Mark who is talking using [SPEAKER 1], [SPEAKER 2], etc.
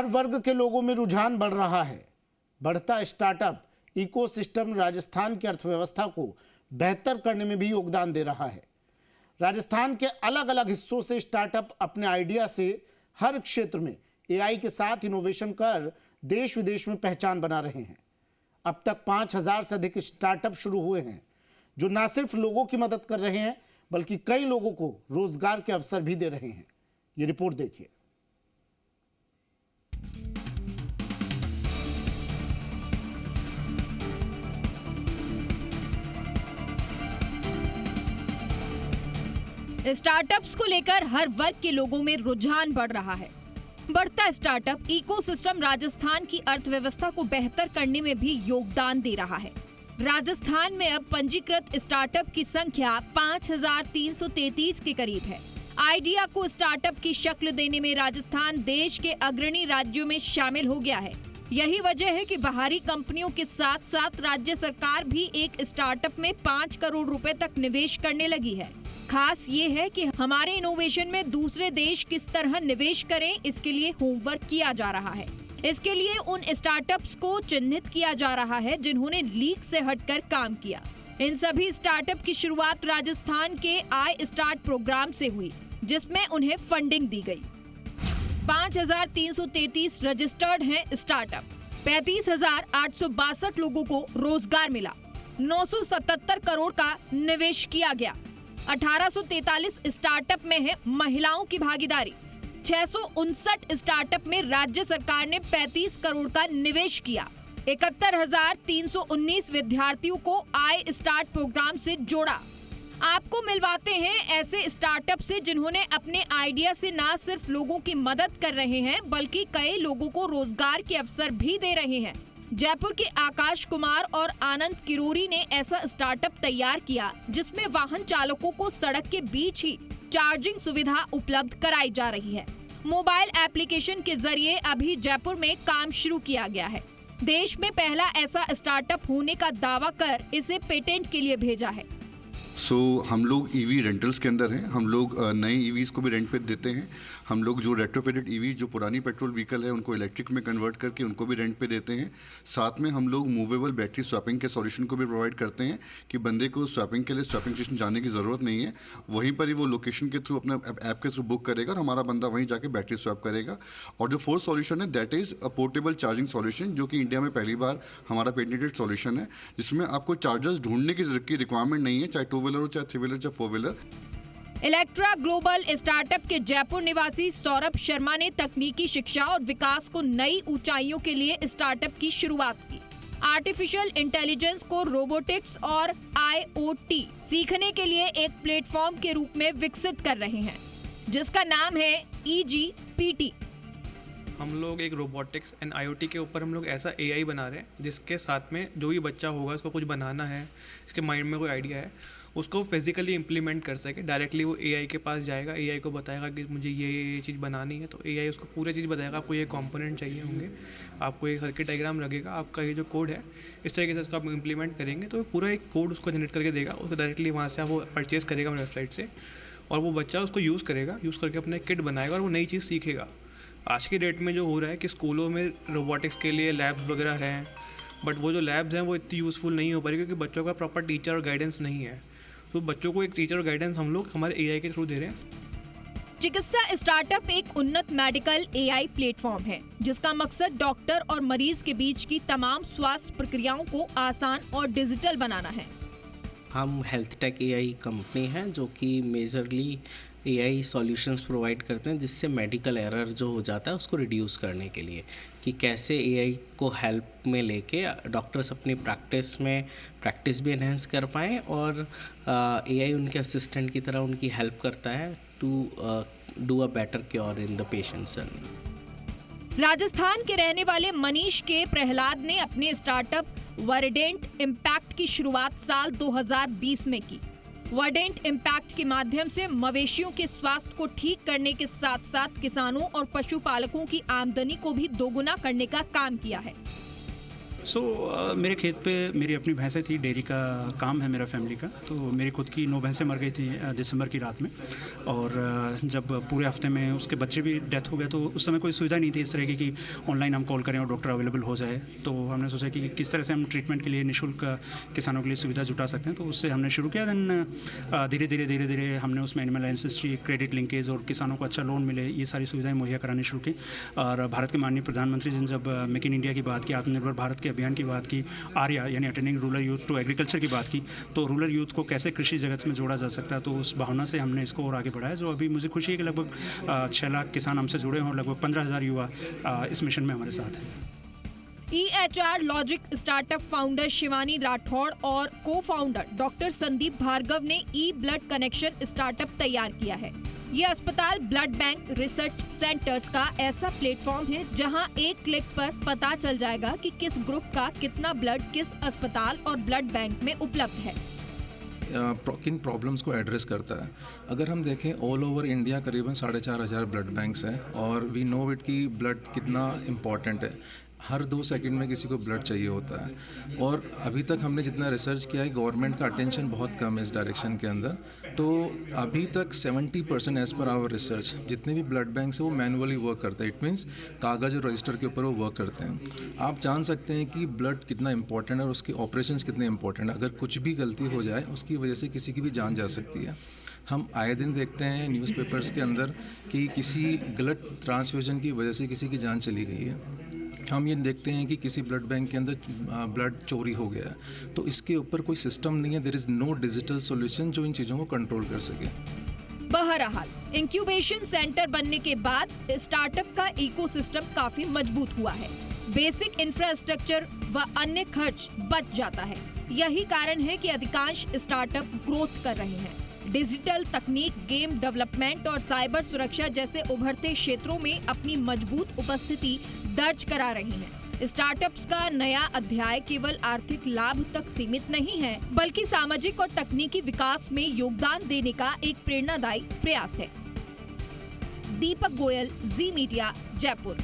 [SPEAKER 1] हर वर्ग के लोगों में रुझान बढ़ रहा है। बढ़ता स्टार्टअप इकोसिस्टम राजस्थान की अर्थव्यवस्था को बेहतर करने में भी योगदान दे रहा है। राजस्थान के अलग अलग हिस्सों से स्टार्टअप अपने आइडिया से हर क्षेत्र में एआई के साथ इनोवेशन कर देश विदेश में पहचान बना रहे हैं। अब तक 5000 से अधिक स्टार्टअप शुरू हुए हैं, जो न सिर्फ लोगों की मदद कर रहे हैं बल्कि कई लोगों को रोजगार के अवसर भी दे रहे हैं। ये रिपोर्ट देखिए।
[SPEAKER 2] स्टार्टअप्स को लेकर हर वर्ग के लोगों में रुझान बढ़ रहा है। बढ़ता स्टार्टअप इकोसिस्टम राजस्थान की अर्थव्यवस्था को बेहतर करने में भी योगदान दे रहा है। राजस्थान में अब पंजीकृत स्टार्टअप की संख्या 5333 के करीब है। आइडिया को स्टार्टअप की शक्ल देने में राजस्थान देश के अग्रणी राज्यों में शामिल हो गया है। यही वजह है कि बाहरी कंपनियों के साथ साथ राज्य सरकार भी एक स्टार्टअप में 5 करोड़ रुपए तक निवेश करने लगी है। खास ये है कि हमारे इनोवेशन में दूसरे देश किस तरह निवेश करें, इसके लिए होमवर्क किया जा रहा है। इसके लिए उन स्टार्टअप्स को चिन्हित किया जा रहा है जिन्होंने लीक से हटकर काम किया। इन सभी स्टार्टअप की शुरुआत राजस्थान के आई स्टार्ट प्रोग्राम से हुई, जिसमें उन्हें फंडिंग दी गई। 5333 रजिस्टर्ड हैं स्टार्टअप। 35,862 लोगों को रोजगार मिला। 977 करोड़ का निवेश किया गया। 1843 स्टार्टअप में है महिलाओं की भागीदारी। 659 स्टार्टअप में राज्य सरकार ने 35 करोड़ का निवेश किया। 71,319 विद्यार्थियों को आई स्टार्ट प्रोग्राम से जोड़ा। आपको मिलवाते हैं ऐसे स्टार्टअप से जिन्होंने अपने आइडिया से न सिर्फ लोगों की मदद कर रहे हैं बल्कि कई लोगों को रोजगार के अवसर भी दे रहे हैं। जयपुर के आकाश कुमार और आनंद किरोरी ने ऐसा स्टार्टअप तैयार किया जिसमें वाहन चालकों को सड़क के बीच ही चार्जिंग सुविधा उपलब्ध कराई जा रही है। मोबाइल एप्लीकेशन के जरिए अभी जयपुर में काम शुरू किया गया है। देश में पहला ऐसा स्टार्टअप होने का दावा कर इसे पेटेंट के लिए भेजा है।
[SPEAKER 3] हम लोग ईवी रेंटल्स के अंदर हैं। हम लोग नए ईवीज़ को भी रेंट पे देते हैं। हम लोग जो रेट्रोफिटेड ईवी जो पुरानी पेट्रोल व्हीकल है उनको इलेक्ट्रिक में कन्वर्ट करके उनको भी रेंट पे देते हैं। साथ में हम लोग मूवेबल बैटरी स्वैपिंग के सॉल्यूशन को भी प्रोवाइड करते हैं कि बंदे को स्वैपिंग के लिए स्वैपिंग स्टेशन जाने की ज़रूरत नहीं है। वहीं पर ही वो लोकेशन के थ्रू अपना ऐप के थ्रू बुक करेगा और हमारा बंदा वहीं जाके बैटरी स्वैप करेगा। और जो फोर्थ सॉल्यूशन है that is a portable charging solution, जो कि इंडिया में पहली बार हमारा पेटेंटेड सॉल्यूशन है, जिसमें आपको चार्जर्स ढूंढने की रिक्वायरमेंट नहीं है, चाहे 2 व्हीलर हो, चाहे 3 व्हीलर, चाहे 4 व्हीलर।
[SPEAKER 2] इलेक्ट्रा ग्लोबल स्टार्टअप के जयपुर निवासी सौरभ शर्मा ने तकनीकी शिक्षा और विकास को नई ऊंचाइयों के लिए स्टार्टअप की शुरुआत की। आर्टिफिशियल इंटेलिजेंस को रोबोटिक्स और IoT सीखने के लिए एक प्लेटफॉर्म के रूप में विकसित कर रहे हैं, जिसका नाम है EGPT।
[SPEAKER 4] हम लोग एक रोबोटिक्स एंड IoT के ऊपर हम लोग ऐसा AI बना रहे हैं जिसके साथ में जो भी बच्चा होगा उसको कुछ बनाना है, इसके माइंड में कोई आइडिया है, उसको फिजिकली इम्प्लीमेंट कर सके। डायरेक्टली वो AI के पास जाएगा, AI को बताएगा कि मुझे ये चीज़ बनानी है, तो AI उसको पूरी चीज़ बताएगा। आपको ये कंपोनेंट चाहिए होंगे, आपको एक सर्किट डायग्राम लगेगा, आपका ये जो कोड है इस तरीके से उसको आप इम्प्लीमेंट करेंगे तो पूरा एक कोड उसको जनरेट करके देगा। उसको डायरेक्टली वहाँ से वो परचेज़ करेगा मेरे वेबसाइट से और वो बच्चा उसको यूज़ करेगा, यूज़ करके अपने किट बनाएगा और वो नई चीज़ सीखेगा। आज की डेट में जो हो रहा है कि स्कूलों में रोबोटिक्स के लिए लैब्स वगैरह हैं, बट वो जो लैब्स हैं वो इतनी यूज़फुल नहीं हो पा रही क्योंकि बच्चों का प्रॉपर टीचर और गाइडेंस नहीं है। तो बच्चों को एक टीचर और गाइडेंस हम लोग हमारे AI के थ्रू दे रहे हैं।
[SPEAKER 2] चिकित्सा स्टार्टअप एक उन्नत मेडिकल AI प्लेटफॉर्म है जिसका मकसद डॉक्टर और मरीज के बीच की तमाम स्वास्थ्य प्रक्रियाओं को आसान और डिजिटल बनाना है।
[SPEAKER 5] हम हेल्थ टेक AI कंपनी हैं जो कि मेजरली AI सॉल्यूशंस प्रोवाइड करते हैं जिससे मेडिकल एरर जो हो जाता है उसको रिड्यूस करने के लिए, कि कैसे AI को हेल्प में लेके डॉक्टर्स अपनी प्रैक्टिस भी एनहेंस कर पाएँ और AI उनके असिस्टेंट की तरह उनकी हेल्प करता है to do a better cure in the patients.
[SPEAKER 2] Rajasthan के रहने वाले मनीष के प्रहलाद ने अपने स्टार्टअप वर्डेंट इम्पैक्ट की शुरुआत साल 2020 में की। वर्डेंट इम्पैक्ट के माध्यम से मवेशियों के स्वास्थ्य को ठीक करने के साथ साथ किसानों और पशुपालकों की आमदनी को भी दोगुना करने का काम किया है।
[SPEAKER 6] मेरे खेत पे मेरी अपनी भैंसें थी, डेयरी का काम है मेरा फैमिली का। तो मेरी खुद की 9 भैंसें मर गई थी दिसंबर की रात में, और जब पूरे हफ्ते में उसके बच्चे भी डेथ हो गए तो उस समय कोई सुविधा नहीं थी इस तरह की कि ऑनलाइन हम कॉल करें और डॉक्टर अवेलेबल हो जाए। तो हमने सोचा कि किस तरह से हम ट्रीटमेंट के लिए निःशुल्क किसानों के लिए सुविधा जुटा सकते हैं, तो उससे हमने शुरू किया। देन धीरे धीरे हमने उसमें एनिमल एंसेस्ट्री, क्रेडिट लिंकेज और किसानों को अच्छा लोन मिले, ये सारी सुविधाएँ मुहैया करानी शुरू की। और भारत के माननीय प्रधानमंत्री जी ने जब मेक इन इंडिया की बात की, आत्मनिर्भर भारत के अभियान की बात की, आर्या यानी attending rural youth to agriculture की बात की, तो रूरल यूथ को कैसे कृषि जगत में जोड़ा जा सकता है, तो उस भावना से हमने इसको और आगे बढ़ाया। जो अभी मुझे खुशी है कि लगभग 6 लाख किसान हमसे जुड़े हों, लगभग 15,000 युवा इस मिशन में हमारे साथ हैं।
[SPEAKER 2] EHR logic startup founder Shivani Rathore और को फाउंडर डॉक्टर संदीप भार्गव ने ई ब्लड कनेक्शन स्टार्टअप तैयार किया है। ये अस्पताल ब्लड बैंक रिसर्च सेंटर्स का ऐसा प्लेटफॉर्म है जहां एक क्लिक पर पता चल जाएगा कि किस ग्रुप का कितना ब्लड किस अस्पताल और ब्लड बैंक में उपलब्ध है।
[SPEAKER 7] किन प्रॉब्लम्स को एड्रेस करता है। अगर हम देखें ऑल ओवर इंडिया करीबन 4,500 ब्लड बैंक्स हैं, और वी नो इट कि ब्लड कितना इम्पॉर्टेंट है। हर 2 सेकंड में किसी को ब्लड चाहिए होता है, और अभी तक हमने जितना रिसर्च किया है, गवर्नमेंट का अटेंशन बहुत कम है इस डायरेक्शन के अंदर। तो अभी तक 70% एज़ पर आवर रिसर्च जितने भी ब्लड बैंक्स हैं वो मैनुअली वर्क करते हैं। इट मीन्स कागज़ और रजिस्टर के ऊपर वो वर्क करते हैं। आप जान सकते हैं कि ब्लड कितना इंपॉर्टेंट है और उसके ऑपरेशंस कितने इंपॉर्टेंट है। अगर कुछ भी गलती हो जाए उसकी वजह से किसी की भी जान जा सकती है। हम आए दिन देखते हैं न्यूज़पेपर्स के अंदर कि किसी गलत ट्रांसफ्यूजन की वजह से किसी की जान चली गई है। हम ये देखते हैं कि किसी ब्लड बैंक के अंदर ब्लड चोरी हो गया है। तो इसके ऊपर कोई सिस्टम नहीं है, there is no digital solution जो इन चीज़ों को कंट्रोल कर सके।
[SPEAKER 2] बहरहाल इंक्यूबेशन सेंटर बनने के बाद स्टार्टअप का इकोसिस्टम काफी मजबूत हुआ है। बेसिक इंफ्रास्ट्रक्चर व अन्य खर्च बच जाता है। यही कारण है कि अधिकांश स्टार्टअप ग्रोथ कर रहे हैं। डिजिटल तकनीक, गेम डेवलपमेंट और साइबर सुरक्षा जैसे उभरते क्षेत्रों में अपनी मजबूत उपस्थिति दर्ज करा रही हैं। स्टार्टअप्स का नया अध्याय केवल आर्थिक लाभ तक सीमित नहीं है, बल्कि सामाजिक और तकनीकी विकास में योगदान देने का एक प्रेरणादायी प्रयास है। दीपक गोयल, जी मीडिया, जयपुर।